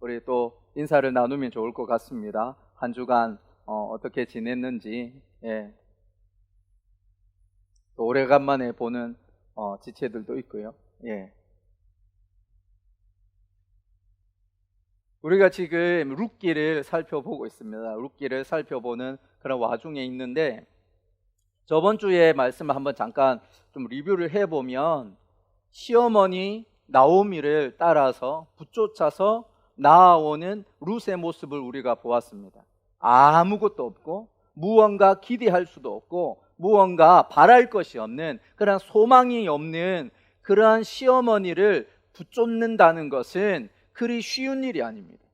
우리 또 인사를 나누면 좋을 것 같습니다. 한 주간 어떻게 지냈는지, 예. 또 오래간만에 보는 지체들도 있고요. 예. 우리가 지금 룻기를 살펴보고 있습니다. 룻기를 살펴보는 그런 와중에 있는데, 저번 주에 말씀을 한번 잠깐 좀 리뷰를 해보면, 시어머니 나오미를 따라서 붙쫓아서 나아오는 룻의 모습을 우리가 보았습니다. 아무것도 없고 무언가 기대할 수도 없고 무언가 바랄 것이 없는, 그런 소망이 없는 그러한 시어머니를 붙쫓는다는 것은 그리 쉬운 일이 아닙니다.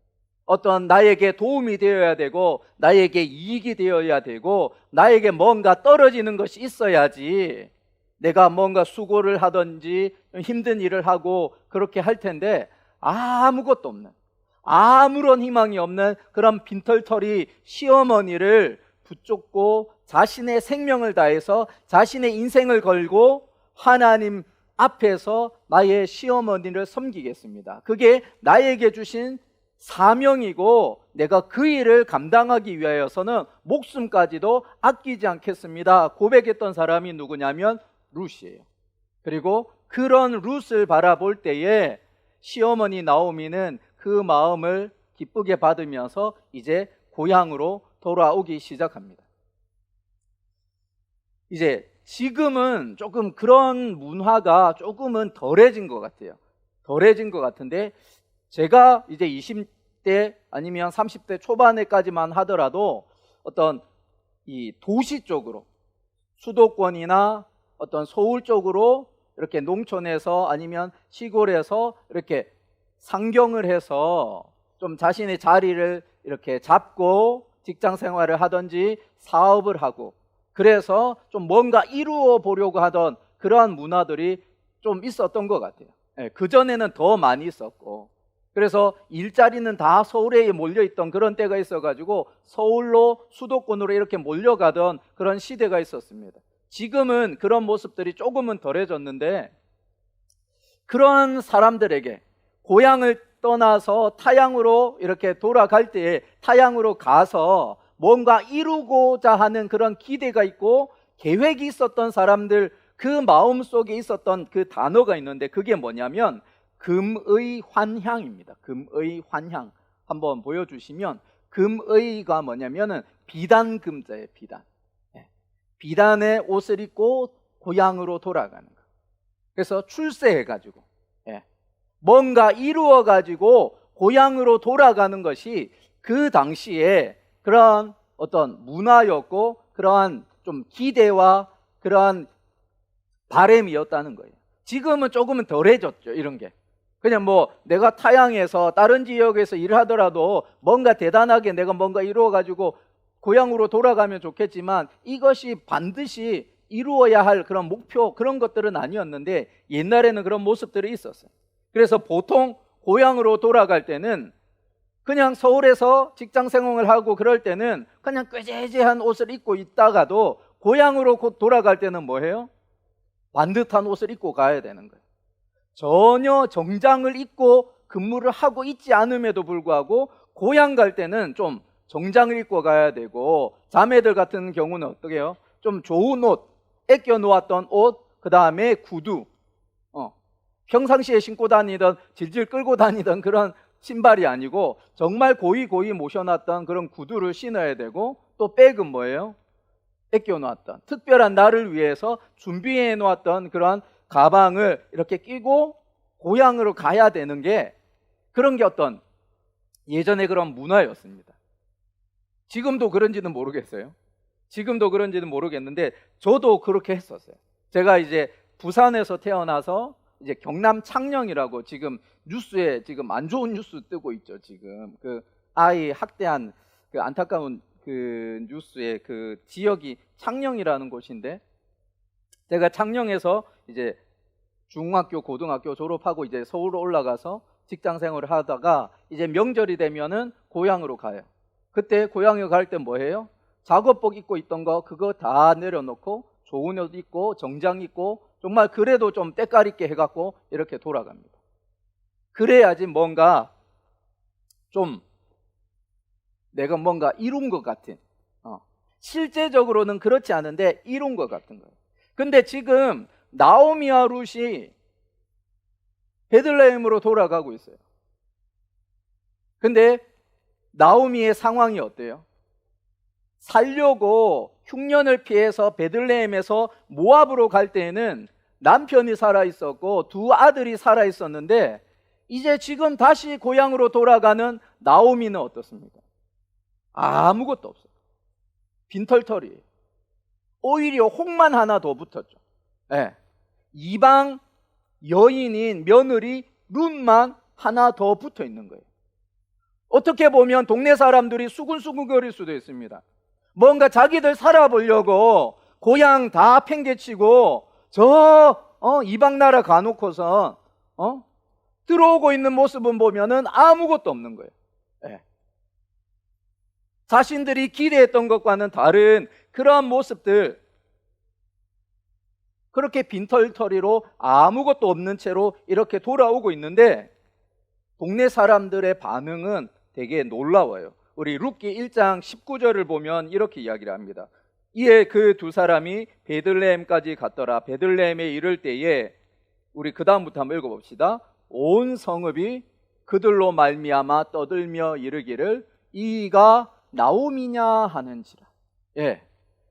어떤 나에게 도움이 되어야 되고 나에게 이익이 되어야 되고 나에게 뭔가 떨어지는 것이 있어야지 내가 뭔가 수고를 하든지 힘든 일을 하고 그렇게 할 텐데, 아무것도 없는, 아무런 희망이 없는 그런 빈털터리 시어머니를 붙잡고 자신의 생명을 다해서 자신의 인생을 걸고 하나님 앞에서 나의 시어머니를 섬기겠습니다. 그게 나에게 주신 사명이고 내가 그 일을 감당하기 위하여서는 목숨까지도 아끼지 않겠습니다. 고백했던 사람이 누구냐면 룻이에요. 그리고 그런 룻을 바라볼 때에 시어머니 나오미는 그 마음을 기쁘게 받으면서 이제 고향으로 돌아오기 시작합니다. 이제 지금은 조금 그런 문화가 조금은 덜해진 것 같아요. 덜해진 것 같은데, 제가 이제 20대 아니면 30대 초반에까지만 하더라도 어떤 이 도시 쪽으로, 수도권이나 어떤 서울 쪽으로 이렇게 농촌에서 아니면 시골에서 이렇게 상경을 해서 좀 자신의 자리를 이렇게 잡고 직장 생활을 하든지 사업을 하고, 그래서 좀 뭔가 이루어 보려고 하던 그러한 문화들이 좀 있었던 것 같아요. 그전에는 더 많이 있었고, 그래서 일자리는 다 서울에 몰려있던 그런 때가 있어가지고 서울로, 수도권으로 이렇게 몰려가던 그런 시대가 있었습니다. 지금은 그런 모습들이 조금은 덜해졌는데, 그런 사람들에게 고향을 떠나서 타향으로 이렇게 돌아갈 때에 타향으로 가서 뭔가 이루고자 하는 그런 기대가 있고 계획이 있었던 사람들, 그 마음속에 있었던 그 단어가 있는데, 그게 뭐냐면 금의 환향입니다. 금의 환향 한번 보여주시면, 금의가 뭐냐면은 비단금자예요. 비단. 비단의 옷을 입고 고향으로 돌아가는 거. 그래서 출세해가지고 뭔가 이루어가지고 고향으로 돌아가는 것이 그 당시에 그러한 어떤 문화였고 그러한 좀 기대와 그러한 바램이었다는 거예요. 지금은 조금은 덜해졌죠, 이런 게. 그냥 뭐 내가 타향에서 다른 지역에서 일을 하더라도 뭔가 대단하게 내가 뭔가 이루어가지고 고향으로 돌아가면 좋겠지만, 이것이 반드시 이루어야 할 그런 목표, 그런 것들은 아니었는데 옛날에는 그런 모습들이 있었어요. 그래서 보통 고향으로 돌아갈 때는 그냥 서울에서 직장 생활을 하고 그럴 때는 그냥 꾀재재한 옷을 입고 있다가도 고향으로 곧 돌아갈 때는 뭐예요? 반듯한 옷을 입고 가야 되는 거예요. 전혀 정장을 입고 근무를 하고 있지 않음에도 불구하고 고향 갈 때는 좀 정장을 입고 가야 되고, 자매들 같은 경우는 어떻게 해요? 좀 좋은 옷, 아껴 놓았던 옷, 그 다음에 구두, 평상시에 신고 다니던, 질질 끌고 다니던 그런 신발이 아니고 정말 고이 모셔놨던 그런 구두를 신어야 되고, 또 백은 뭐예요? 아껴 놓았던, 특별한 날을 위해서 준비해 놓았던 그런 가방을 이렇게 끼고 고향으로 가야 되는 게, 그런 게 어떤 예전에 그런 문화였습니다. 지금도 그런지는 모르겠어요. 지금도 그런지는 모르겠는데 저도 그렇게 했었어요. 제가 이제 부산에서 태어나서 이제 경남 창녕이라고 지금 뉴스에 지금 안 좋은 뉴스 뜨고 있죠. 지금 그 아이 학대한 그 안타까운 그 뉴스의 그 지역이 창녕이라는 곳인데, 제가 창녕에서 이제 중학교, 고등학교 졸업하고 이제 서울로 올라가서 직장 생활을 하다가 이제 명절이 되면은 고향으로 가요. 그때 고향에 갈 때 뭐 해요? 작업복 입고 있던 거 그거 다 내려놓고 좋은 옷 입고 정장 입고 정말 그래도 좀 때깔 있게 해갖고 이렇게 돌아갑니다. 그래야지 뭔가 좀 내가 뭔가 이룬 것 같은, 실제적으로는 그렇지 않은데 이룬 것 같은 거예요. 근데 지금 나오미와 룻이 베들레헴으로 돌아가고 있어요. 근데 나오미의 상황이 어때요? 살려고 흉년을 피해서 베들레헴에서 모압으로 갈 때에는 남편이 살아 있었고 두 아들이 살아 있었는데, 이제 지금 다시 고향으로 돌아가는 나오미는 어떻습니까? 아무것도 없어요. 빈털털이에요. 오히려 혹만 하나 더 붙었죠. 네. 이방 여인인 며느리 룻만 하나 더 붙어 있는 거예요. 어떻게 보면 동네 사람들이 수근수근거릴 수도 있습니다. 뭔가 자기들 살아보려고 고향 다 팽개치고 이방 나라 가놓고서 들어오고 있는 모습은 보면은 아무것도 없는 거예요. 네. 자신들이 기대했던 것과는 다른 그러한 모습들, 그렇게 빈털터리로 아무것도 없는 채로 이렇게 돌아오고 있는데, 동네 사람들의 반응은 되게 놀라워요. 우리 룻기 1장 19절을 보면 이렇게 이야기를 합니다. 이에 그 두 사람이 베들레헴까지 갔더라. 베들레헴에 이를 때에, 우리 그 다음부터 한번 읽어봅시다. 온 성읍이 그들로 말미암아 떠들며 이르기를 이가 나오미냐 하는지라. 예,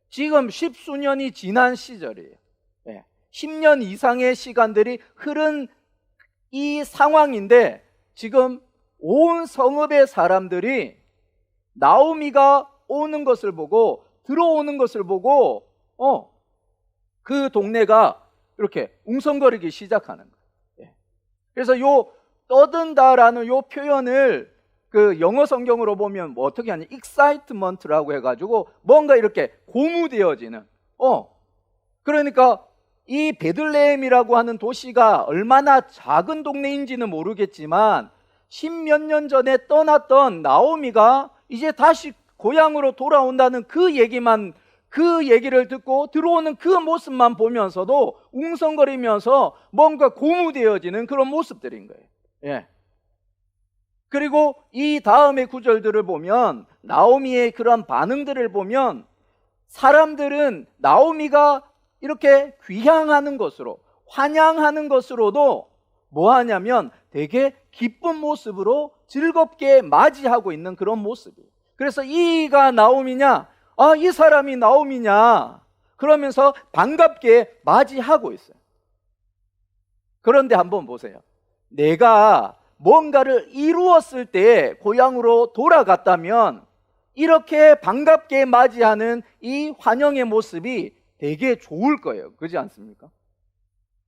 지금 십수년이 지난 시절이에요. 10년 이상의 시간들이 흐른 이 상황인데, 지금 온 성읍의 사람들이 나오미가 오는 것을 보고, 들어오는 것을 보고 그 동네가 이렇게 웅성거리기 시작하는 거예요. 그래서 요 떠든다라는 요 표현을 그 영어 성경으로 보면 뭐 어떻게 하냐, excitement라고 해가지고 뭔가 이렇게 고무되어지는, 그러니까 이 베들레헴이라고 하는 도시가 얼마나 작은 동네인지는 모르겠지만 10몇 년 전에 떠났던 나오미가 이제 다시 고향으로 돌아온다는 그 얘기를 듣고 들어오는 그 모습만 보면서도 웅성거리면서 뭔가 고무되어지는 그런 모습들인 거예요. 예. 그리고 이 다음의 구절들을 보면, 나오미의 그런 반응들을 보면, 사람들은 나오미가 이렇게 귀향하는 것으로, 환영하는 것으로도 뭐 하냐면 되게 기쁜 모습으로 즐겁게 맞이하고 있는 그런 모습이에요. 그래서 이가 나오미냐, 이 사람이 나오미냐, 그러면서 반갑게 맞이하고 있어요. 그런데 한번 보세요. 내가 뭔가를 이루었을 때 고향으로 돌아갔다면 이렇게 반갑게 맞이하는 이 환영의 모습이 되게 좋을 거예요. 그렇지 않습니까?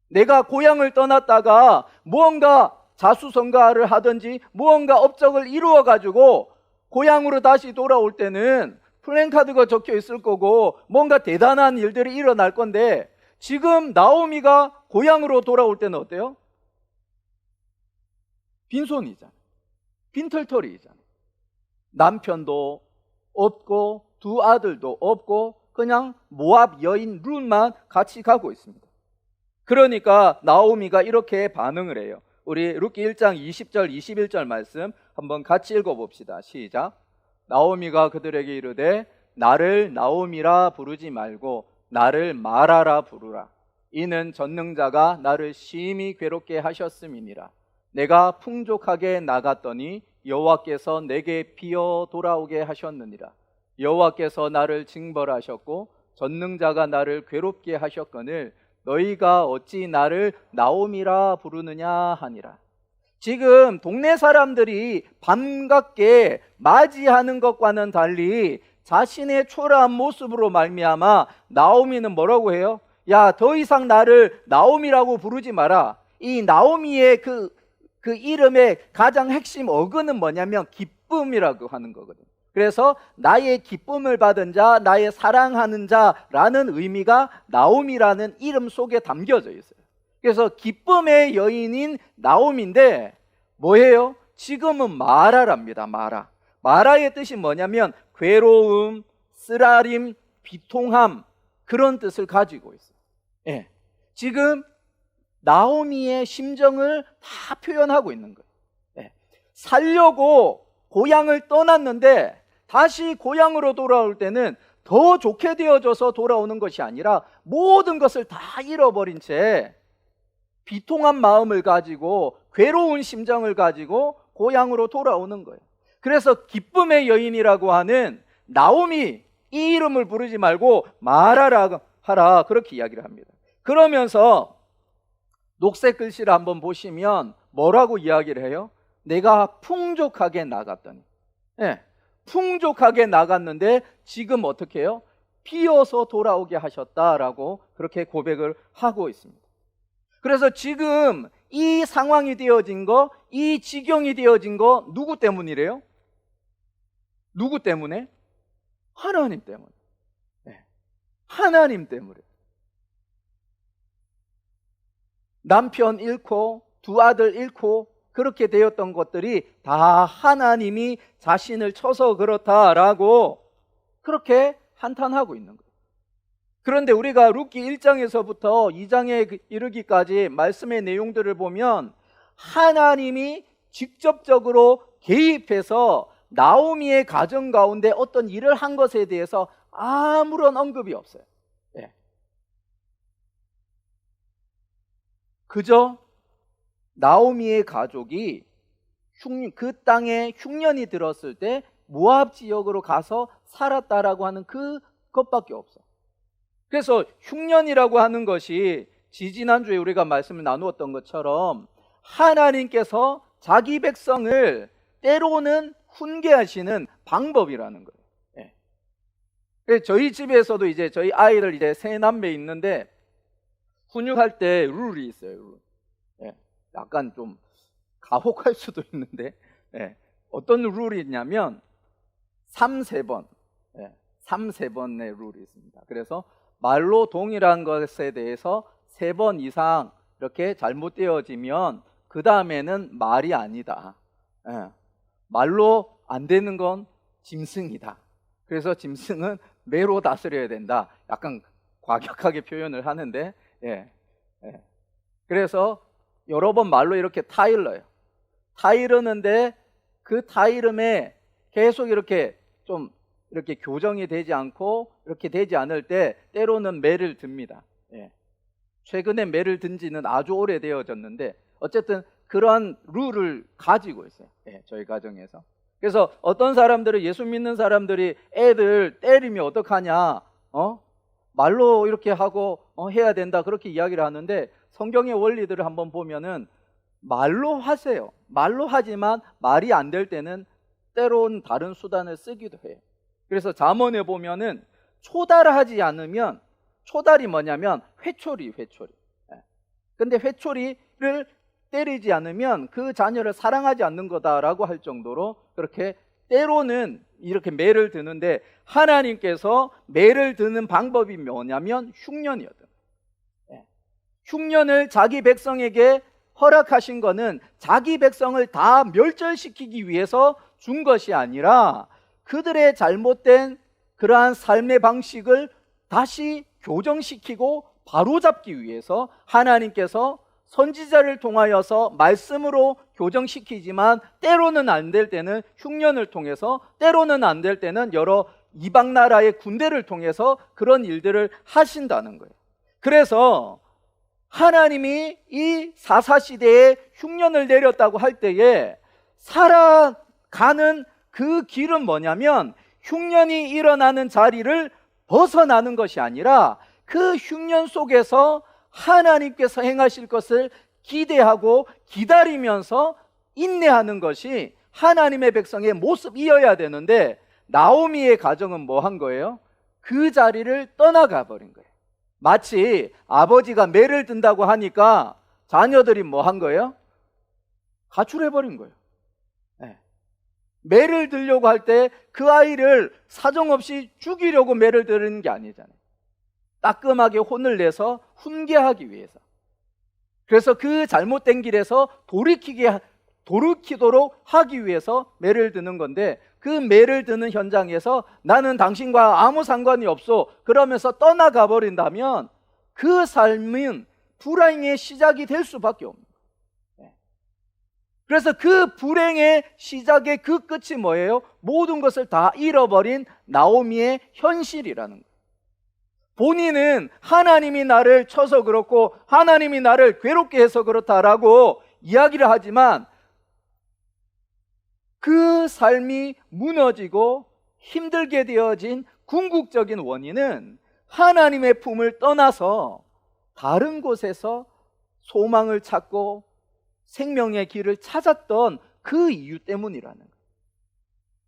내가 고향을 떠났다가 무언가 자수성가를 하든지 무언가 업적을 이루어 가지고 고향으로 다시 돌아올 때는 플랜카드가 적혀 있을 거고 뭔가 대단한 일들이 일어날 건데, 지금 나오미가 고향으로 돌아올 때는 어때요? 빈손이잖아요. 빈털터리잖아요. 남편도 없고 두 아들도 없고 그냥 모압 여인 룻만 같이 가고 있습니다. 그러니까 나오미가 이렇게 반응을 해요. 우리 룻기 1장 20절 21절 말씀 한번 같이 읽어봅시다. 시작. 나오미가 그들에게 이르되 나를 나오미라 부르지 말고 나를 마라라 부르라. 이는 전능자가 나를 심히 괴롭게 하셨음이니라. 내가 풍족하게 나갔더니 여호와께서 내게 비어 돌아오게 하셨느니라. 여호와께서 나를 징벌하셨고 전능자가 나를 괴롭게 하셨거늘 너희가 어찌 나를 나오미라 부르느냐 하니라. 지금 동네 사람들이 반갑게 맞이하는 것과는 달리 자신의 초라한 모습으로 말미암아 나오미는 뭐라고 해요? 야, 더 이상 나를 나오미라고 부르지 마라. 이 나오미의 그 이름의 가장 핵심 어근은 뭐냐면 기쁨이라고 하는 거거든요. 그래서 나의 기쁨을 받은 자, 나의 사랑하는 자라는 의미가 나오미라는 이름 속에 담겨져 있어요. 그래서 기쁨의 여인인 나오미인데 뭐예요? 지금은 마라랍니다. 마라의 뜻이 뭐냐면 괴로움, 쓰라림, 비통함, 그런 뜻을 가지고 있어요. 예. 지금 나오미의 심정을 다 표현하고 있는 거예요. 예. 살려고 고향을 떠났는데 다시 고향으로 돌아올 때는 더 좋게 되어져서 돌아오는 것이 아니라 모든 것을 다 잃어버린 채 비통한 마음을 가지고 괴로운 심정을 가지고 고향으로 돌아오는 거예요. 그래서 기쁨의 여인이라고 하는 나오미, 이 이름을 부르지 말고 마라라 하라, 그렇게 이야기를 합니다. 그러면서 녹색 글씨를 한번 보시면 뭐라고 이야기를 해요? 내가 풍족하게 나갔더니, 풍족하게 나갔는데 지금 어떻게 해요? 비어서 돌아오게 하셨다라고 그렇게 고백을 하고 있습니다. 그래서 지금 이 상황이 되어진 거, 이 지경이 되어진 거 누구 때문이래요? 누구 때문에? 하나님 때문에. 하나님 때문에. 남편 잃고 두 아들 잃고 그렇게 되었던 것들이 다 하나님이 자신을 쳐서 그렇다라고 그렇게 한탄하고 있는 거예요. 그런데 우리가 룻기 1장에서부터 2장에 이르기까지 말씀의 내용들을 보면 하나님이 직접적으로 개입해서 나오미의 가정 가운데 어떤 일을 한 것에 대해서 아무런 언급이 없어요. 그저 나오미의 가족이 그 땅에 흉년이 들었을 때 모압 지역으로 가서 살았다라고 하는 그것밖에 없어. 그래서 흉년이라고 하는 것이 지지난주에 우리가 말씀을 나누었던 것처럼 하나님께서 자기 백성을 때로는 훈계하시는 방법이라는 거예요. 그래서 저희 집에서도 이제 저희 아이들 이제 세 남매 있는데 훈육할 때 룰이 있어요. 약간 좀 가혹할 수도 있는데 어떤 룰이 있냐면 3-3번 3-3번의 룰이 있습니다. 그래서 말로 동일한 것에 대해서 3번 이상 이렇게 잘못되어지면 그 다음에는 말이 아니다. 말로 안 되는 건 짐승이다. 그래서 짐승은 매로 다스려야 된다. 약간 과격하게 표현을 하는데 그래서 여러 번 말로 이렇게 타일러요. 타이르는데 그 타이름에 계속 이렇게 좀 이렇게 교정이 되지 않고 이렇게 되지 않을 때 때로는 매를 듭니다. 최근에 매를 든 지는 아주 오래되어졌는데 어쨌든 그러한 룰을 가지고 있어요. 저희 가정에서. 그래서 어떤 사람들은, 예수 믿는 사람들이 애들 때리면 어떡하냐, 말로 이렇게 하고 해야 된다, 그렇게 이야기를 하는데 성경의 원리들을 한번 보면은 말로 하세요. 말로 하지만 말이 안 될 때는 때론 다른 수단을 쓰기도 해요. 그래서 잠언에 보면은 초달하지 않으면, 초달이 뭐냐면 회초리. 근데 회초리를 때리지 않으면 그 자녀를 사랑하지 않는 거다라고 할 정도로 그렇게 때로는 이렇게 매를 드는데, 하나님께서 매를 드는 방법이 뭐냐면 흉년이거든. 흉년을 자기 백성에게 허락하신 거는 자기 백성을 다 멸절시키기 위해서 준 것이 아니라 그들의 잘못된 그러한 삶의 방식을 다시 교정시키고 바로잡기 위해서 하나님께서 선지자를 통하여서 말씀으로 교정시키지만 때로는 안 될 때는 흉년을 통해서, 때로는 안 될 때는 여러 이방 나라의 군대를 통해서 그런 일들을 하신다는 거예요. 그래서 하나님이 이 사사시대에 흉년을 내렸다고 할 때에 살아가는 그 길은 뭐냐면 흉년이 일어나는 자리를 벗어나는 것이 아니라 그 흉년 속에서 하나님께서 행하실 것을 기대하고 기다리면서 인내하는 것이 하나님의 백성의 모습이어야 되는데, 나오미의 가정은 뭐 한 거예요? 그 자리를 떠나가 버린 거예요. 마치 아버지가 매를 든다고 하니까 자녀들이 뭐 한 거예요? 가출해 버린 거예요. 매를 들려고 할 때 그 아이를 사정없이 죽이려고 매를 드는 게 아니잖아요. 따끔하게 혼을 내서 훈계하기 위해서. 그래서 그 잘못된 길에서 돌이키도록 하기 위해서 매를 드는 건데, 그 매를 드는 현장에서 나는 당신과 아무 상관이 없어 그러면서 떠나가 버린다면 그 삶은 불행의 시작이 될 수밖에 없는 거예요. 그래서 그 불행의 시작의 그 끝이 뭐예요? 모든 것을 다 잃어버린 나오미의 현실이라는 거예요. 본인은 하나님이 나를 쳐서 그렇고 하나님이 나를 괴롭게 해서 그렇다라고 이야기를 하지만 그 삶이 무너지고 힘들게 되어진 궁극적인 원인은 하나님의 품을 떠나서 다른 곳에서 소망을 찾고 생명의 길을 찾았던 그 이유 때문이라는 거예요.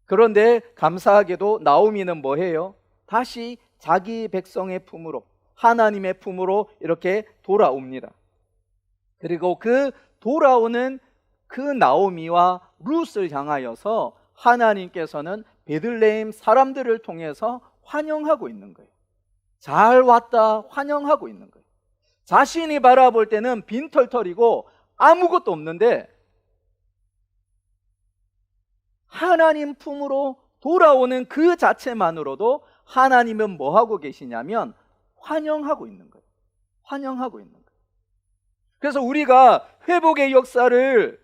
그런데 감사하게도 나오미는 뭐해요? 다시 자기 백성의 품으로, 하나님의 품으로 이렇게 돌아옵니다. 그리고 그 돌아오는 그 나오미와 룻을 향하여서 하나님께서는 베들레헴 사람들을 통해서 환영하고 있는 거예요. 잘 왔다 환영하고 있는 거예요. 자신이 바라볼 때는 빈털털이고 아무것도 없는데 하나님 품으로 돌아오는 그 자체만으로도 하나님은 뭐 하고 계시냐면 환영하고 있는 거예요. 환영하고 있는 거예요. 그래서 우리가 회복의 역사를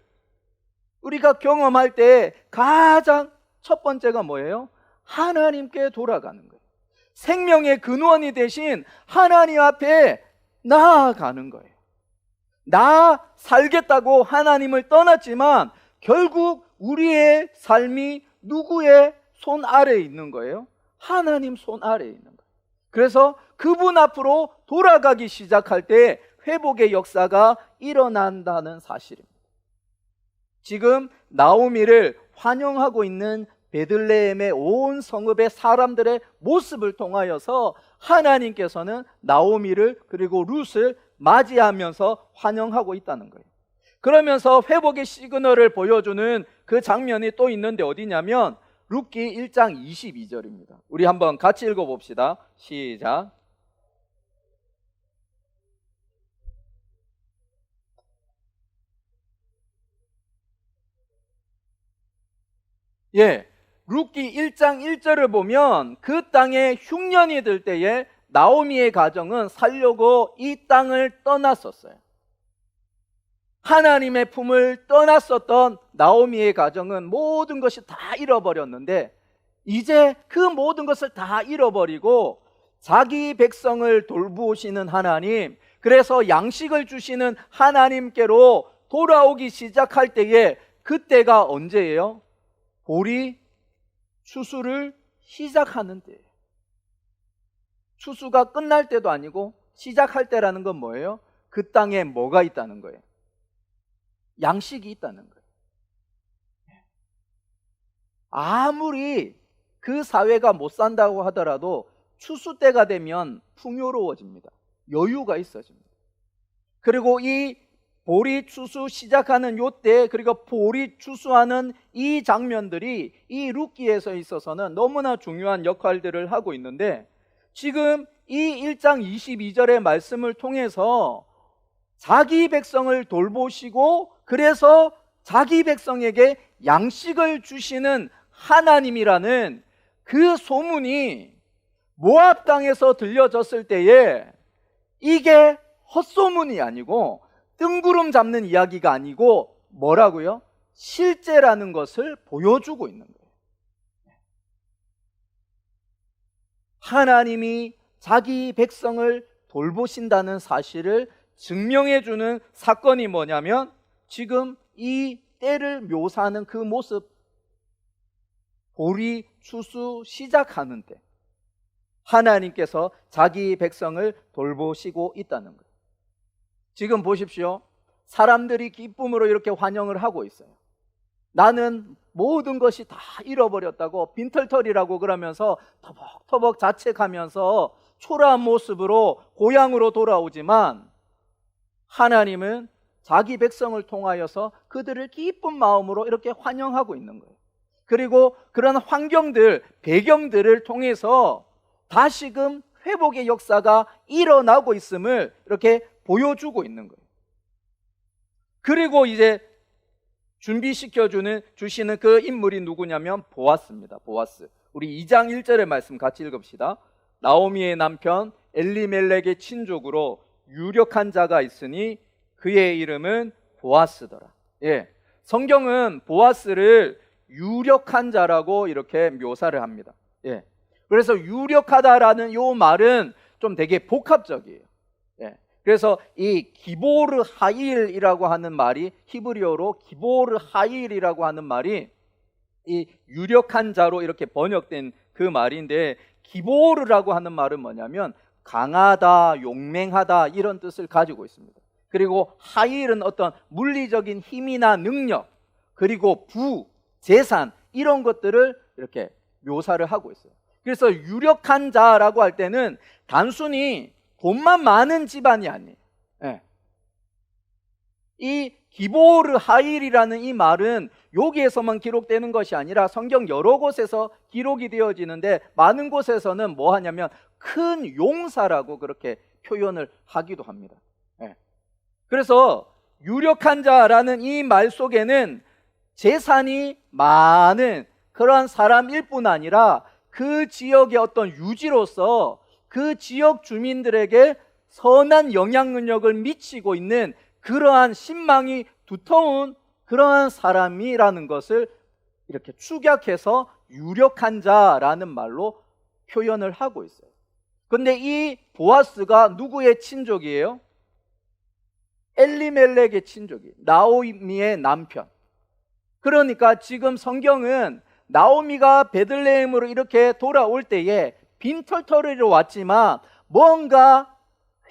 우리가 경험할 때 가장 첫 번째가 뭐예요? 하나님께 돌아가는 거예요. 생명의 근원이 되신 하나님 앞에 나아가는 거예요. 나 살겠다고 하나님을 떠났지만 결국 우리의 삶이 누구의 손 아래에 있는 거예요? 하나님 손 아래에 있는 거예요. 그래서 그분 앞으로 돌아가기 시작할 때 회복의 역사가 일어난다는 사실입니다. 지금 나오미를 환영하고 있는 베들레헴의 온 성읍의 사람들의 모습을 통하여서 하나님께서는 나오미를 그리고 룻을 맞이하면서 환영하고 있다는 거예요. 그러면서 회복의 시그널을 보여주는 그 장면이 또 있는데 어디냐면 룻기 1장 22절입니다. 우리 한번 같이 읽어봅시다. 시작. 예, 룻기 1장 1절을 보면 그 땅에 흉년이 들 때에 나오미의 가정은 살려고 이 땅을 떠났었어요. 하나님의 품을 떠났었던 나오미의 가정은 모든 것이 다 잃어버렸는데 이제 그 모든 것을 다 잃어버리고 자기 백성을 돌보시는 하나님, 그래서 양식을 주시는 하나님께로 돌아오기 시작할 때에 그때가 언제예요? 보리 추수를 시작하는 때예요. 추수가 끝날 때도 아니고 시작할 때라는 건 뭐예요? 그 땅에 뭐가 있다는 거예요? 양식이 있다는 거예요. 아무리 그 사회가 못 산다고 하더라도 추수 때가 되면 풍요로워집니다. 여유가 있어집니다. 그리고 이 보리 추수 시작하는 요때, 그리고 보리 추수하는 이 장면들이 이 룻기에서 있어서는 너무나 중요한 역할들을 하고 있는데 지금 이 1장 22절의 말씀을 통해서 자기 백성을 돌보시고 그래서 자기 백성에게 양식을 주시는 하나님이라는 그 소문이 모압 땅에서 들려졌을 때에 이게 헛소문이 아니고 뜬구름 잡는 이야기가 아니고 뭐라고요? 실제라는 것을 보여주고 있는 거예요. 하나님이 자기 백성을 돌보신다는 사실을 증명해주는 사건이 뭐냐면 지금 이 때를 묘사하는 그 모습, 보리 추수 시작하는 때 하나님께서 자기 백성을 돌보시고 있다는 거예요. 지금 보십시오. 사람들이 기쁨으로 이렇게 환영을 하고 있어요. 나는 모든 것이 다 잃어버렸다고 빈털털이라고 그러면서 터벅터벅 자책하면서 초라한 모습으로 고향으로 돌아오지만 하나님은 자기 백성을 통하여서 그들을 기쁜 마음으로 이렇게 환영하고 있는 거예요. 그리고 그런 환경들, 배경들을 통해서 다시금 회복의 역사가 일어나고 있음을 이렇게 보여주고 있는 거예요. 그리고 이제 주시는 그 인물이 누구냐면 보아스입니다. 보아스. 우리 2장 1절의 말씀 같이 읽읍시다. 나오미의 남편 엘리멜렉의 친족으로 유력한 자가 있으니 그의 이름은 보아스더라. 예, 성경은 보아스를 유력한 자라고 이렇게 묘사를 합니다. 예. 그래서 유력하다라는 요 말은 좀 되게 복합적이에요. 예. 그래서 이 기보르 하일이라고 하는 말이, 히브리어로 기보르 하일이라고 하는 말이 이 유력한 자로 이렇게 번역된 그 말인데, 기보르라고 하는 말은 뭐냐면 강하다, 용맹하다 이런 뜻을 가지고 있습니다. 그리고 하일은 어떤 물리적인 힘이나 능력, 그리고 부, 재산 이런 것들을 이렇게 묘사를 하고 있어요. 그래서 유력한 자라고 할 때는 단순히 돈만 많은 집안이 아니에요. 예. 이 기보르 하일이라는 이 말은 여기에서만 기록되는 것이 아니라 성경 여러 곳에서 기록이 되어지는데, 많은 곳에서는 뭐 하냐면 큰 용사라고 그렇게 표현을 하기도 합니다. 예. 그래서 유력한 자라는 이 말 속에는 재산이 많은 그러한 사람일 뿐 아니라 그 지역의 어떤 유지로서 그 지역 주민들에게 선한 영향력을 미치고 있는 그러한 신망이 두터운 그러한 사람이라는 것을 이렇게 축약해서 유력한 자라는 말로 표현을 하고 있어요. 근데 이 보아스가 누구의 친족이에요? 엘리멜렉의 친족이에요. 나오미의 남편. 그러니까 지금 성경은 나오미가 베들레헴으로 이렇게 돌아올 때에 빈털터리로 왔지만 뭔가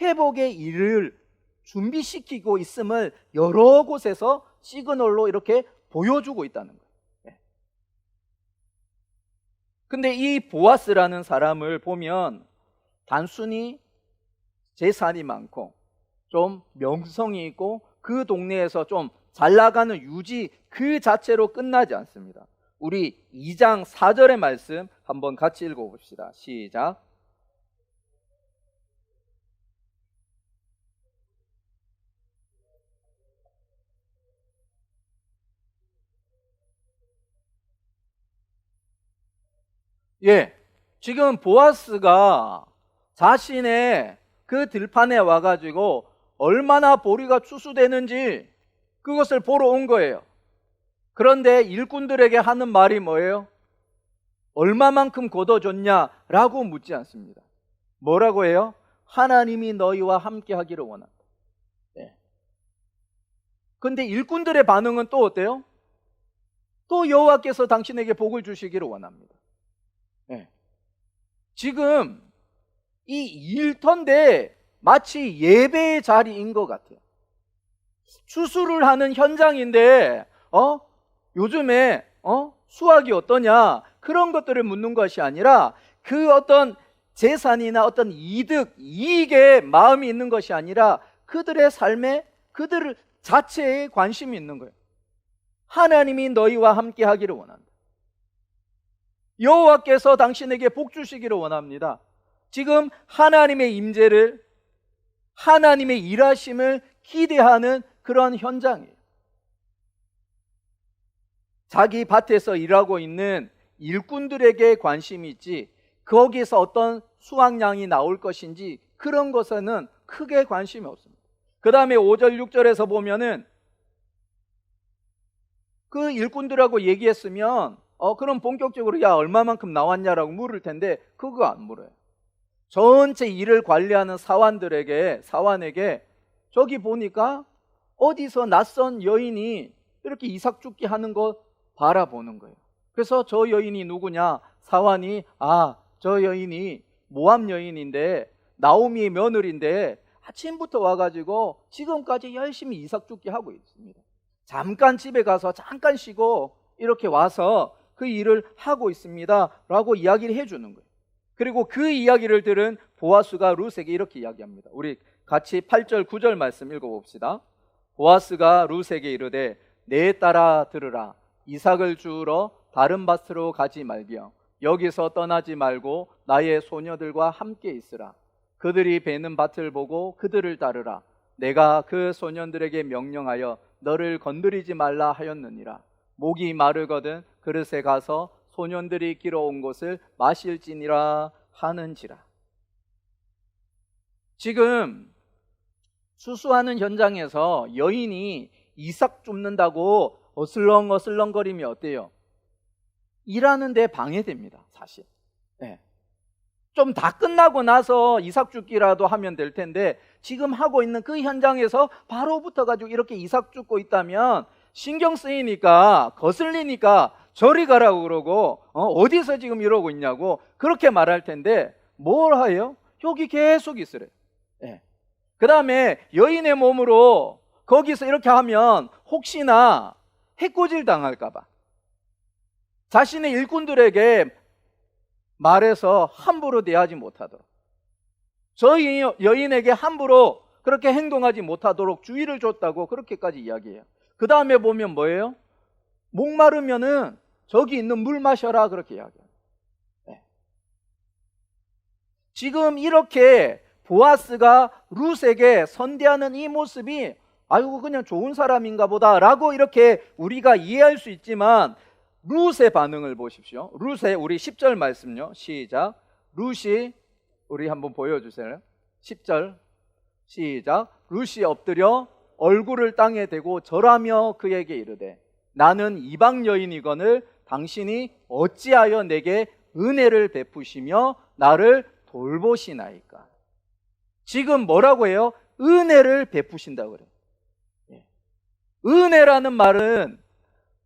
회복의 일을 준비시키고 있음을 여러 곳에서 시그널로 이렇게 보여주고 있다는 거예요. 근데 이 보아스라는 사람을 보면 단순히 재산이 많고 좀 명성이 있고 그 동네에서 좀 잘 나가는 유지 그 자체로 끝나지 않습니다. 우리 2장 4절의 말씀 한번 같이 읽어봅시다. 시작. 예, 지금 보아스가 자신의 그 들판에 와가지고 얼마나 보리가 추수되는지 그것을 보러 온 거예요. 그런데 일꾼들에게 하는 말이 뭐예요? 얼마만큼 거둬줬냐라고 묻지 않습니다. 뭐라고 해요? 하나님이 너희와 함께 하기를 원한다. 예. 근데 일꾼들의 반응은 또 어때요? 또 여호와께서 당신에게 복을 주시기를 원합니다. 예. 지금 이 일터인데 마치 예배의 자리인 것 같아요. 추수를 하는 현장인데 요즘에 수확이 어떠냐 그런 것들을 묻는 것이 아니라 그 어떤 재산이나 어떤 이득, 이익에 마음이 있는 것이 아니라 그들의 삶에 그들 자체에 관심이 있는 거예요. 하나님이 너희와 함께 하기를 원한다. 여호와께서 당신에게 복 주시기를 원합니다. 지금 하나님의 임재를, 하나님의 일하심을 기대하는 그런 현장이에요. 자기 밭에서 일하고 있는 일꾼들에게 관심이 있지 거기에서 어떤 수확량이 나올 것인지 그런 것에는 크게 관심이 없습니다. 그 다음에 5절 6절에서 보면은 그 일꾼들하고 얘기했으면 그럼 본격적으로 야 얼마만큼 나왔냐라고 물을 텐데 그거 안 물어요. 전체 일을 관리하는 사원에게 저기 보니까 어디서 낯선 여인이 이렇게 이삭 줍기 하는 거 바라보는 거예요. 그래서 저 여인이 누구냐? 사원이 저 여인이 모압 여인인데 나오미의 며느리인데 아침부터 와가지고 지금까지 열심히 이삭 줍기 하고 있습니다. 잠깐 집에 가서 잠깐 쉬고 이렇게 와서 그 일을 하고 있습니다 라고 이야기를 해주는 거예요. 그리고 그 이야기를 들은 보아스가 룻에게 이렇게 이야기합니다. 우리 같이 8절 9절 말씀 읽어봅시다. 보아스가 룻에게 이르되 내 딸아 들으라. 이삭을 주우러 다른 밭으로 가지 말며 여기서 떠나지 말고 나의 소녀들과 함께 있으라. 그들이 베는 밭을 보고 그들을 따르라. 내가 그 소년들에게 명령하여 너를 건드리지 말라 하였느니라. 목이 마르거든 그릇에 가서 소년들이 길어온 것을 마실지니라 하는지라. 지금 수수하는 현장에서 여인이 이삭 줍는다고 어슬렁어슬렁거림이 어때요? 일하는데 방해됩니다, 사실. 네. 좀 다 끝나고 나서 이삭 죽기라도 하면 될 텐데 지금 하고 있는 그 현장에서 바로 붙어가지고 이렇게 이삭 죽고 있다면 신경 쓰이니까 거슬리니까 저리 가라고 그러고 어디서 지금 이러고 있냐고 그렇게 말할 텐데 뭘 해요? 여기 계속 있으래. 네. 그 다음에 여인의 몸으로 거기서 이렇게 하면 혹시나 해코지를 당할까 봐 자신의 일꾼들에게 말해서 함부로 대하지 못하도록, 저희 여인에게 함부로 그렇게 행동하지 못하도록 주의를 줬다고 그렇게까지 이야기해요. 그 다음에 보면 뭐예요? 목마르면은 저기 있는 물 마셔라 그렇게 이야기해요. 네. 지금 이렇게 보아스가 룻에게 선대하는 이 모습이 아이고 그냥 좋은 사람인가 보다 라고 이렇게 우리가 이해할 수 있지만 룻의 반응을 보십시오. 룻의 우리 10절 말씀요. 시작. 룻이 우리 한번 보여주세요. 10절 시작. 룻이 엎드려 얼굴을 땅에 대고 절하며 그에게 이르되 나는 이방 여인이거늘 당신이 어찌하여 내게 은혜를 베푸시며 나를 돌보시나이까. 지금 뭐라고 해요? 은혜를 베푸신다고 그래요. 은혜라는 말은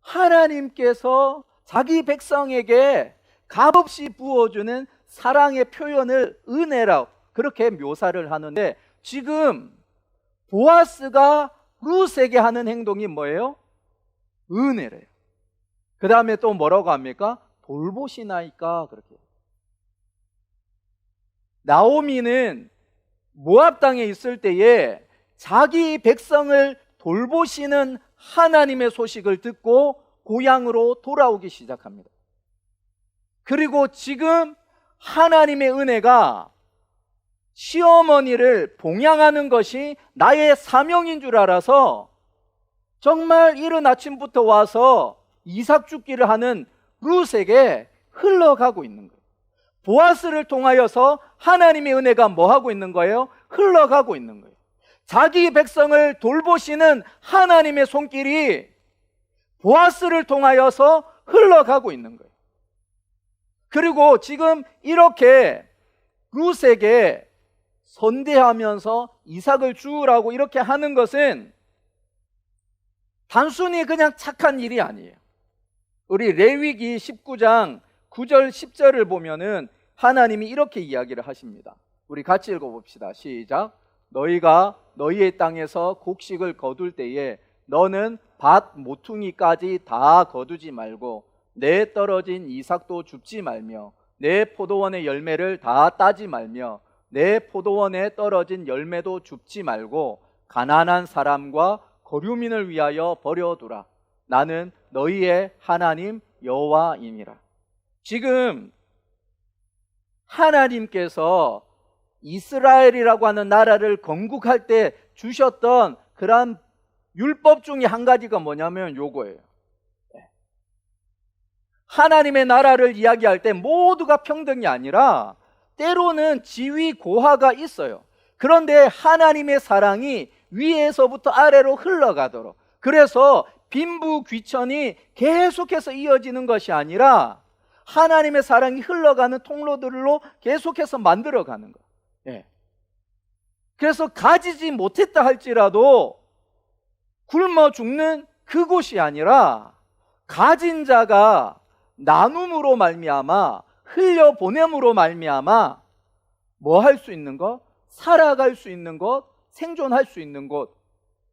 하나님께서 자기 백성에게 값없이 부어주는 사랑의 표현을 은혜라고 그렇게 묘사를 하는데 지금 보아스가 룻에게 하는 행동이 뭐예요? 은혜래요. 그 다음에 또 뭐라고 합니까? 돌보시나이까 그렇게. 나오미는 모압 땅에 있을 때에 자기 백성을 돌보시는 하나님의 소식을 듣고 고향으로 돌아오기 시작합니다. 그리고 지금 하나님의 은혜가 시어머니를 봉양하는 것이 나의 사명인 줄 알아서 정말 이른 아침부터 와서 이삭 죽기를 하는 룻에게 흘러가고 있는 거예요. 보아스를 통하여서 하나님의 은혜가 뭐 하고 있는 거예요? 흘러가고 있는 거예요. 자기 백성을 돌보시는 하나님의 손길이 보아스를 통하여서 흘러가고 있는 거예요. 그리고 지금 이렇게 룻에게 선대하면서 이삭을 주우라고 이렇게 하는 것은 단순히 그냥 착한 일이 아니에요. 우리 레위기 19장 9절 10절을 보면은 하나님이 이렇게 이야기를 하십니다. 우리 같이 읽어봅시다. 시작. 너희가 너희의 땅에서 곡식을 거둘 때에 너는 밭 모퉁이까지 다 거두지 말고 내 떨어진 이삭도 줍지 말며 내 포도원의 열매를 다 따지 말며 내 포도원에 떨어진 열매도 줍지 말고 가난한 사람과 거류민을 위하여 버려두라. 나는 너희의 하나님 여호와이니라. 지금 하나님께서 이스라엘이라고 하는 나라를 건국할 때 주셨던 그런 율법 중에 한 가지가 뭐냐면 요거예요. 하나님의 나라를 이야기할 때 모두가 평등이 아니라 때로는 지위 고하가 있어요. 그런데 하나님의 사랑이 위에서부터 아래로 흘러가도록, 그래서 빈부귀천이 계속해서 이어지는 것이 아니라 하나님의 사랑이 흘러가는 통로들로 계속해서 만들어가는 거예요. 예. 그래서 가지지 못했다 할지라도 굶어 죽는 그곳이 아니라 가진 자가 나눔으로 말미암아 흘려보냄으로 말미암아 뭐 할 수 있는 것? 살아갈 수 있는 것, 생존할 수 있는 것,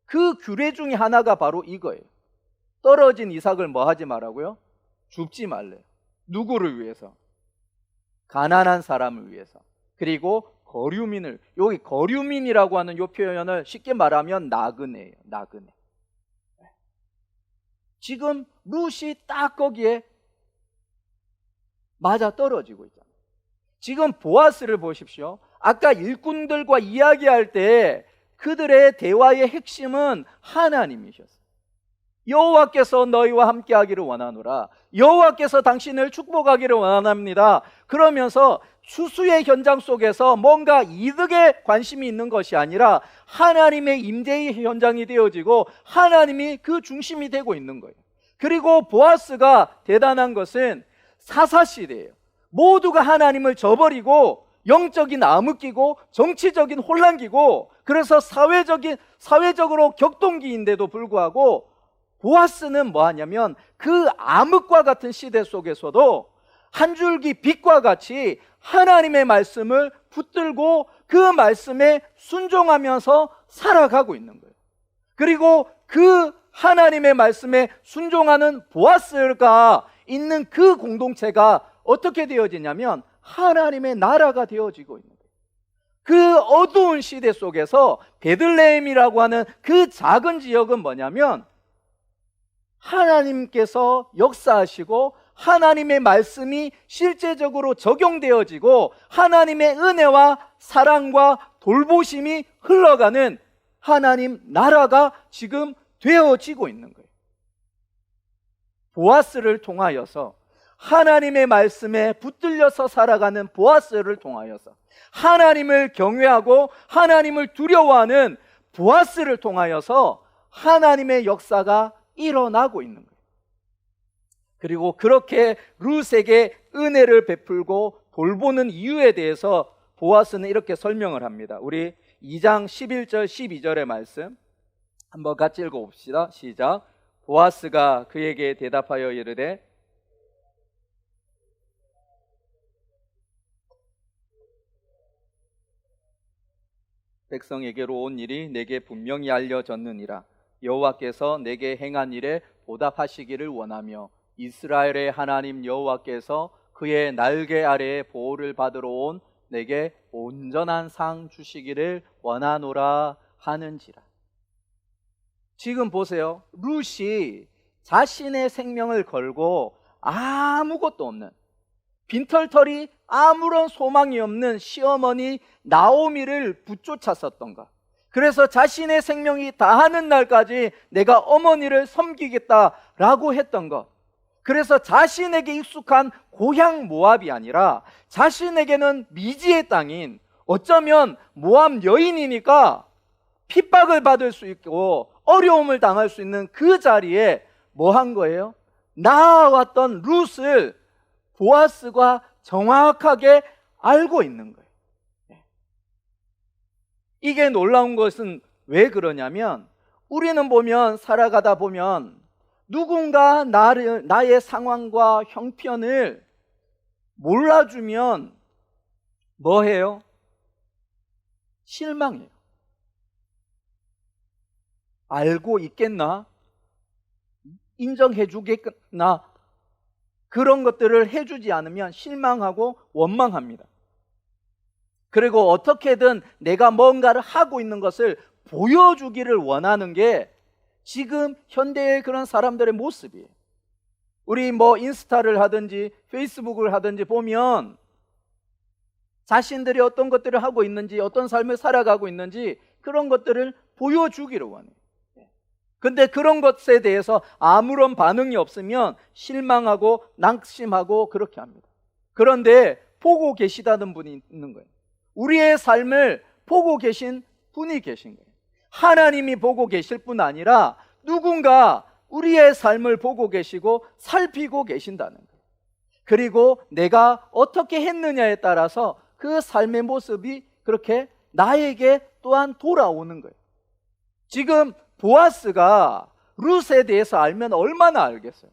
그 규례 중에 하나가 바로 이거예요. 떨어진 이삭을 뭐 하지 말라고요? 줍지 말래요. 누구를 위해서? 가난한 사람을 위해서. 그리고 거류민을, 여기 거류민이라고 하는 이 표현을 쉽게 말하면 나그네예요. 나그네. 지금 룻이 딱 거기에 맞아 떨어지고 있잖아요. 지금 보아스를 보십시오. 아까 일꾼들과 이야기할 때 그들의 대화의 핵심은 하나님이셨어요. 여호와께서 너희와 함께하기를 원하노라. 여호와께서 당신을 축복하기를 원합니다. 그러면서 수수의 현장 속에서 뭔가 이득에 관심이 있는 것이 아니라 하나님의 임재의 현장이 되어지고 하나님이 그 중심이 되고 있는 거예요. 그리고 보아스가 대단한 것은 사사시대예요. 모두가 하나님을 저버리고 영적인 암흑기고 정치적인 혼란기고, 그래서 사회적으로 격동기인데도 불구하고 보아스는 뭐 하냐면 그 암흑과 같은 시대 속에서도 한 줄기 빛과 같이 하나님의 말씀을 붙들고 그 말씀에 순종하면서 살아가고 있는 거예요. 그리고 그 하나님의 말씀에 순종하는 보아스가 있는 그 공동체가 어떻게 되어지냐면 하나님의 나라가 되어지고 있는 거예요. 그 어두운 시대 속에서 베들레헴이라고 하는 그 작은 지역은 뭐냐면 하나님께서 역사하시고 하나님의 말씀이 실제적으로 적용되어지고 하나님의 은혜와 사랑과 돌보심이 흘러가는 하나님 나라가 지금 되어지고 있는 거예요. 보아스를 통하여서, 하나님의 말씀에 붙들려서 살아가는 보아스를 통하여서, 하나님을 경외하고 하나님을 두려워하는 보아스를 통하여서 하나님의 역사가 일어나고 있는 거예요. 그리고 그렇게 룻에게 은혜를 베풀고 돌보는 이유에 대해서 보아스는 이렇게 설명을 합니다. 우리 2장 11절 12절의 말씀 한번 같이 읽어봅시다. 시작. 보아스가 그에게 대답하여 이르되 백성에게로 온 일이 내게 분명히 알려졌느니라. 여호와께서 내게 행한 일에 보답하시기를 원하며 이스라엘의 하나님 여호와께서 그의 날개 아래에 보호를 받으러 온 내게 온전한 상 주시기를 원하노라 하는지라. 지금 보세요. 룻이 자신의 생명을 걸고 아무것도 없는, 빈털터리 아무런 소망이 없는 시어머니 나오미를 붙쫓았었던 것. 그래서 자신의 생명이 다하는 날까지 내가 어머니를 섬기겠다라고 했던 것. 그래서 자신에게 익숙한 고향 모압이 아니라 자신에게는 미지의 땅인, 어쩌면 모압 여인이니까 핍박을 받을 수 있고 어려움을 당할 수 있는 그 자리에 뭐 한 거예요? 나아왔던 룻을 보아스가 정확하게 알고 있는 거예요. 이게 놀라운 것은 왜 그러냐면, 우리는 보면 살아가다 보면 누군가 나의 상황과 형편을 몰라주면 뭐 해요? 실망해요. 알고 있겠나? 인정해 주겠나? 그런 것들을 해주지 않으면 실망하고 원망합니다. 그리고 어떻게든 내가 뭔가를 하고 있는 것을 보여주기를 원하는 게 지금 현대의 그런 사람들의 모습이에요. 우리 뭐 인스타를 하든지 페이스북을 하든지 보면 자신들이 어떤 것들을 하고 있는지, 어떤 삶을 살아가고 있는지 그런 것들을 보여주기를 원해요. 근데 그런 것에 대해서 아무런 반응이 없으면 실망하고 낙심하고 그렇게 합니다. 그런데 보고 계시다는 분이 있는 거예요. 우리의 삶을 보고 계신 분이 계신 거예요. 하나님이 보고 계실 뿐 아니라 누군가 우리의 삶을 보고 계시고 살피고 계신다는 거예요. 그리고 내가 어떻게 했느냐에 따라서 그 삶의 모습이 그렇게 나에게 또한 돌아오는 거예요. 지금 보아스가 룻에 대해서 알면 얼마나 알겠어요.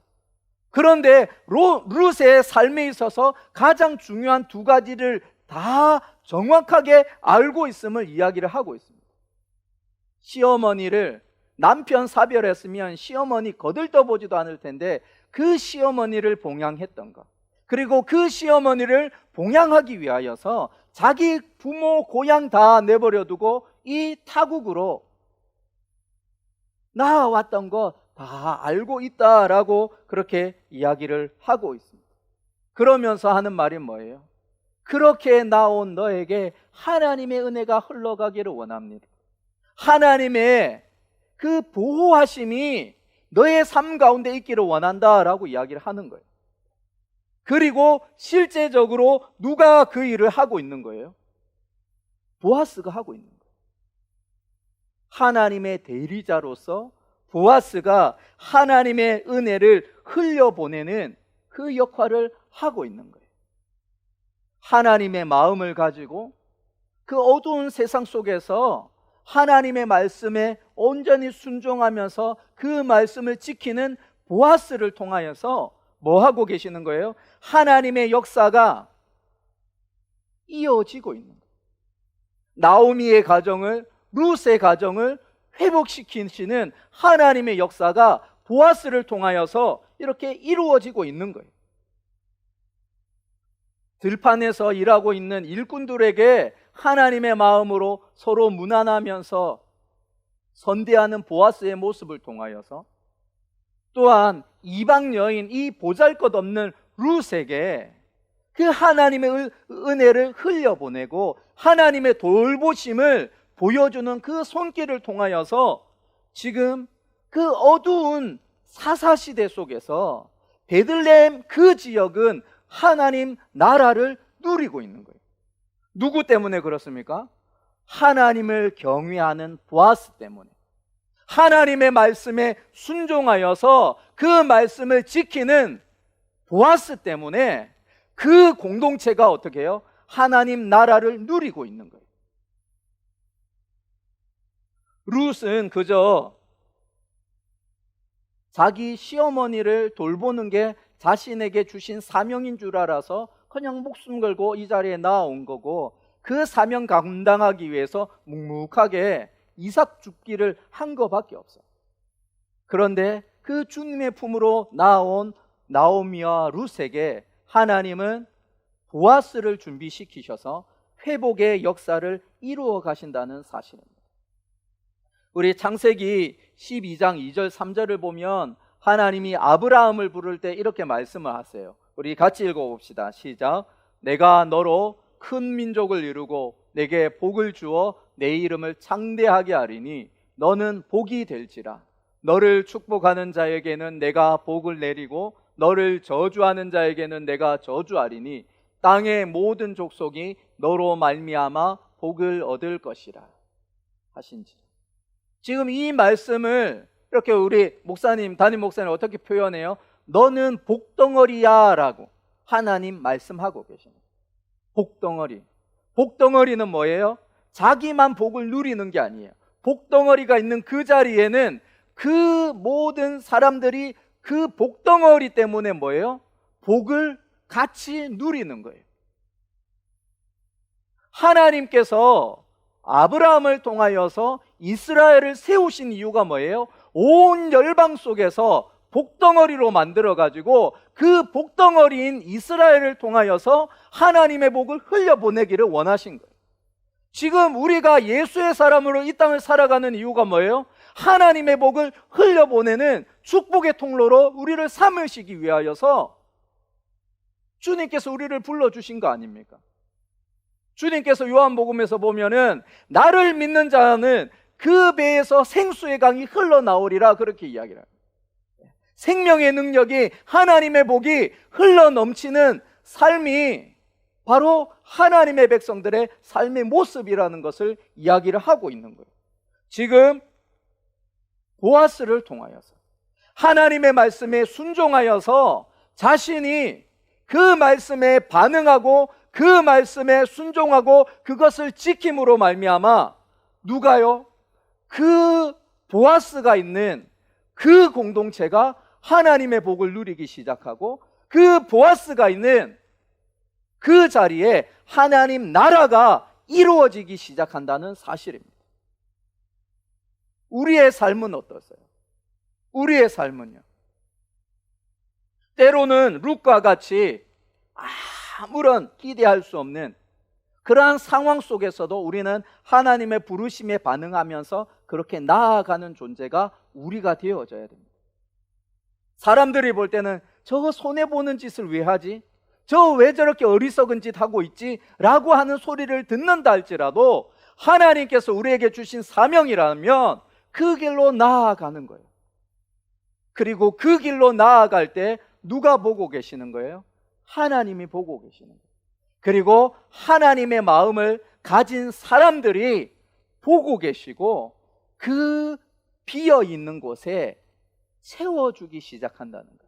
그런데 룻의 삶에 있어서 가장 중요한 두 가지를 다 정확하게 알고 있음을 이야기를 하고 있습니다. 시어머니를 남편 사별했으면 시어머니 거들떠보지도 않을 텐데 그 시어머니를 봉양했던 것, 그리고 그 시어머니를 봉양하기 위하여서 자기 부모 고향 다 내버려두고 이 타국으로 나아왔던 거 다 알고 있다라고 그렇게 이야기를 하고 있습니다. 그러면서 하는 말이 뭐예요? 그렇게 나온 너에게 하나님의 은혜가 흘러가기를 원합니다. 하나님의 그 보호하심이 너의 삶 가운데 있기를 원한다라고 이야기를 하는 거예요. 그리고 실제적으로 누가 그 일을 하고 있는 거예요? 보아스가 하고 있는 거예요. 하나님의 대리자로서 보아스가 하나님의 은혜를 흘려보내는 그 역할을 하고 있는 거예요. 하나님의 마음을 가지고 그 어두운 세상 속에서 하나님의 말씀에 온전히 순종하면서 그 말씀을 지키는 보아스를 통하여서 뭐 하고 계시는 거예요? 하나님의 역사가 이어지고 있는 거예요. 나오미의 가정을, 룻의 가정을 회복시키시는 하나님의 역사가 보아스를 통하여서 이렇게 이루어지고 있는 거예요. 들판에서 일하고 있는 일꾼들에게 하나님의 마음으로 서로 무난하면서 선대하는 보아스의 모습을 통하여서, 또한 이방 여인 이 보잘것없는 룻에게 그 하나님의 은혜를 흘려보내고 하나님의 돌보심을 보여주는 그 손길을 통하여서 지금 그 어두운 사사시대 속에서 베들레헴 그 지역은 하나님 나라를 누리고 있는 거예요. 누구 때문에 그렇습니까? 하나님을 경외하는 보아스 때문에, 하나님의 말씀에 순종하여서 그 말씀을 지키는 보아스 때문에 그 공동체가 어떻게 해요? 하나님 나라를 누리고 있는 거예요. 룻은 그저 자기 시어머니를 돌보는 게 자신에게 주신 사명인 줄 알아서 그냥 목숨 걸고 이 자리에 나온 거고, 그 사명 감당하기 위해서 묵묵하게 이삭 줍기를 한 것밖에 없어요. 그런데 그 주님의 품으로 나온 나오미와 룻에게 하나님은 보아스를 준비시키셔서 회복의 역사를 이루어 가신다는 사실입니다. 우리 창세기 12장 2절 3절을 보면 하나님이 아브라함을 부를 때 이렇게 말씀을 하세요. 우리 같이 읽어봅시다. 시작. 내가 너로 큰 민족을 이루고 내게 복을 주어 내 이름을 창대하게 하리니 너는 복이 될지라. 너를 축복하는 자에게는 내가 복을 내리고 너를 저주하는 자에게는 내가 저주하리니 땅의 모든 족속이 너로 말미암아 복을 얻을 것이라 하신지. 지금 이 말씀을 이렇게 우리 목사님, 담임 목사님 어떻게 표현해요? 너는 복덩어리야 라고 하나님 말씀하고 계십니다. 복덩어리. 복덩어리는 뭐예요? 자기만 복을 누리는 게 아니에요. 복덩어리가 있는 그 자리에는 그 모든 사람들이 그 복덩어리 때문에 뭐예요? 복을 같이 누리는 거예요. 하나님께서 아브라함을 통하여서 이스라엘을 세우신 이유가 뭐예요? 온 열방 속에서 복덩어리로 만들어가지고 그 복덩어리인 이스라엘을 통하여서 하나님의 복을 흘려보내기를 원하신 거예요. 지금 우리가 예수의 사람으로 이 땅을 살아가는 이유가 뭐예요? 하나님의 복을 흘려보내는 축복의 통로로 우리를 삼으시기 위하여서 주님께서 우리를 불러주신 거 아닙니까? 주님께서 요한복음에서 보면은 나를 믿는 자는 그 배에서 생수의 강이 흘러나오리라 그렇게 이야기를 합니다. 생명의 능력이, 하나님의 복이 흘러넘치는 삶이 바로 하나님의 백성들의 삶의 모습이라는 것을 이야기를 하고 있는 거예요. 지금 보아스를 통하여서 하나님의 말씀에 순종하여서 자신이 그 말씀에 반응하고 그 말씀에 순종하고 그것을 지킴으로 말미암아 누가요? 그 보아스가 있는 그 공동체가 하나님의 복을 누리기 시작하고 그 보아스가 있는 그 자리에 하나님 나라가 이루어지기 시작한다는 사실입니다. 우리의 삶은 어떠세요? 우리의 삶은요? 때로는 룻과 같이 아무런 기대할 수 없는 그러한 상황 속에서도 우리는 하나님의 부르심에 반응하면서 그렇게 나아가는 존재가 우리가 되어져야 됩니다. 사람들이 볼 때는 저거 손해보는 짓을 왜 하지? 저 왜 저렇게 어리석은 짓 하고 있지? 라고 하는 소리를 듣는다 할지라도 하나님께서 우리에게 주신 사명이라면 그 길로 나아가는 거예요. 그리고 그 길로 나아갈 때 누가 보고 계시는 거예요? 하나님이 보고 계시는 거예요. 그리고 하나님의 마음을 가진 사람들이 보고 계시고 그 비어 있는 곳에 세워주기 시작한다는 거예요.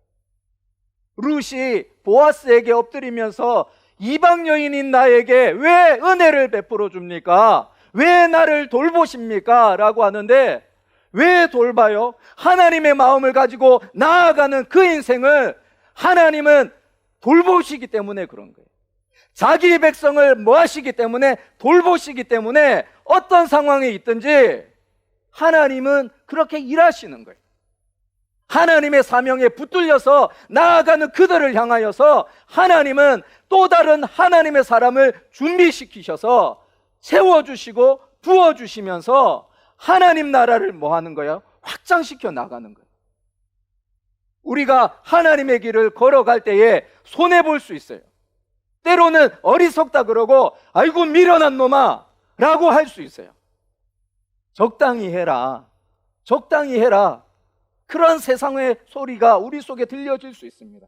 룻이 보아스에게 엎드리면서 이방 여인인 나에게 왜 은혜를 베풀어 줍니까? 왜 나를 돌보십니까? 라고 하는데, 왜 돌봐요? 하나님의 마음을 가지고 나아가는 그 인생을 하나님은 돌보시기 때문에 그런 거예요. 자기 백성을 뭐 하시기 때문에, 돌보시기 때문에 어떤 상황에 있든지 하나님은 그렇게 일하시는 거예요. 하나님의 사명에 붙들려서 나아가는 그들을 향하여서 하나님은 또 다른 하나님의 사람을 준비시키셔서 세워주시고 부어주시면서 하나님 나라를 뭐 하는 거예요? 확장시켜 나가는 거예요. 우리가 하나님의 길을 걸어갈 때에 손해볼 수 있어요. 때로는 어리석다 그러고 아이고 미련한 놈아 라고 할 수 있어요. 적당히 해라, 적당히 해라, 그런 세상의 소리가 우리 속에 들려질 수 있습니다.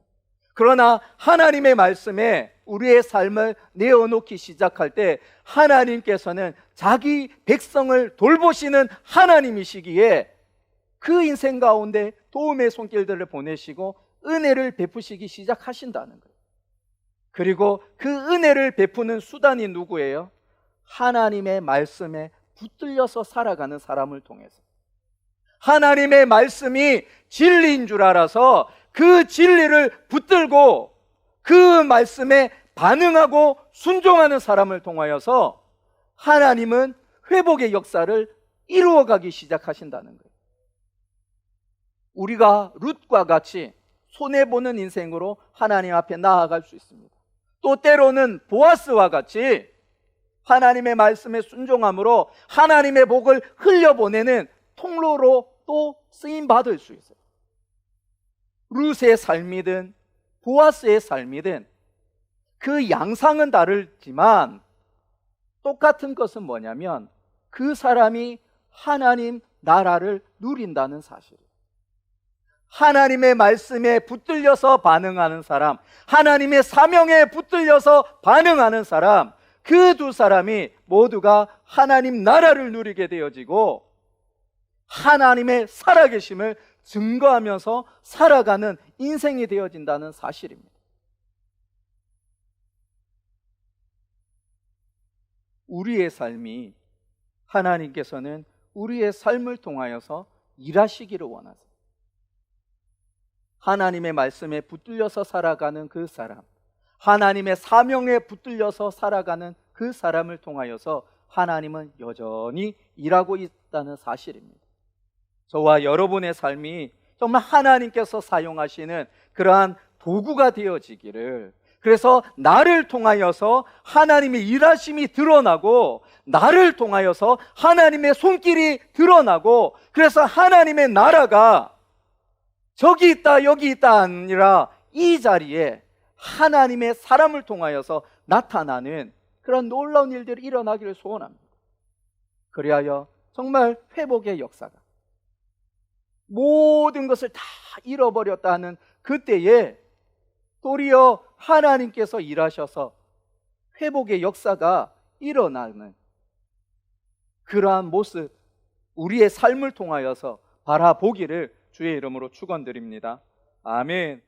그러나 하나님의 말씀에 우리의 삶을 내어놓기 시작할 때 하나님께서는 자기 백성을 돌보시는 하나님이시기에 그 인생 가운데 도움의 손길들을 보내시고 은혜를 베푸시기 시작하신다는 거예요. 그리고 그 은혜를 베푸는 수단이 누구예요? 하나님의 말씀에 붙들려서 살아가는 사람을 통해서. 하나님의 말씀이 진리인 줄 알아서 그 진리를 붙들고 그 말씀에 반응하고 순종하는 사람을 통하여서 하나님은 회복의 역사를 이루어가기 시작하신다는 거예요. 우리가 룻과 같이 손해보는 인생으로 하나님 앞에 나아갈 수 있습니다. 또 때로는 보아스와 같이 하나님의 말씀에 순종함으로 하나님의 복을 흘려보내는 통로로 또 쓰임받을 수 있어요. 룻의 삶이든 보아스의 삶이든 그 양상은 다르지만 똑같은 것은 뭐냐면 그 사람이 하나님 나라를 누린다는 사실이에요. 하나님의 말씀에 붙들려서 반응하는 사람, 하나님의 사명에 붙들려서 반응하는 사람, 그 두 사람이 모두가 하나님 나라를 누리게 되어지고 하나님의 살아계심을 증거하면서 살아가는 인생이 되어진다는 사실입니다. 우리의 삶이 하나님께서는 우리의 삶을 통하여서 일하시기를 원하세요. 하나님의 말씀에 붙들려서 살아가는 그 사람, 하나님의 사명에 붙들려서 살아가는 그 사람을 통하여서 하나님은 여전히 일하고 있다는 사실입니다. 저와 여러분의 삶이 정말 하나님께서 사용하시는 그러한 도구가 되어지기를, 그래서 나를 통하여서 하나님의 일하심이 드러나고 나를 통하여서 하나님의 손길이 드러나고, 그래서 하나님의 나라가 저기 있다 여기 있다 아니라 이 자리에 하나님의 사람을 통하여서 나타나는 그런 놀라운 일들이 일어나기를 소원합니다. 그리하여 정말 회복의 역사가, 모든 것을 다 잃어버렸다 하는 그때에 도리어 하나님께서 일하셔서 회복의 역사가 일어나는 그러한 모습, 우리의 삶을 통하여서 바라보기를 주의 이름으로 축원드립니다. 아멘.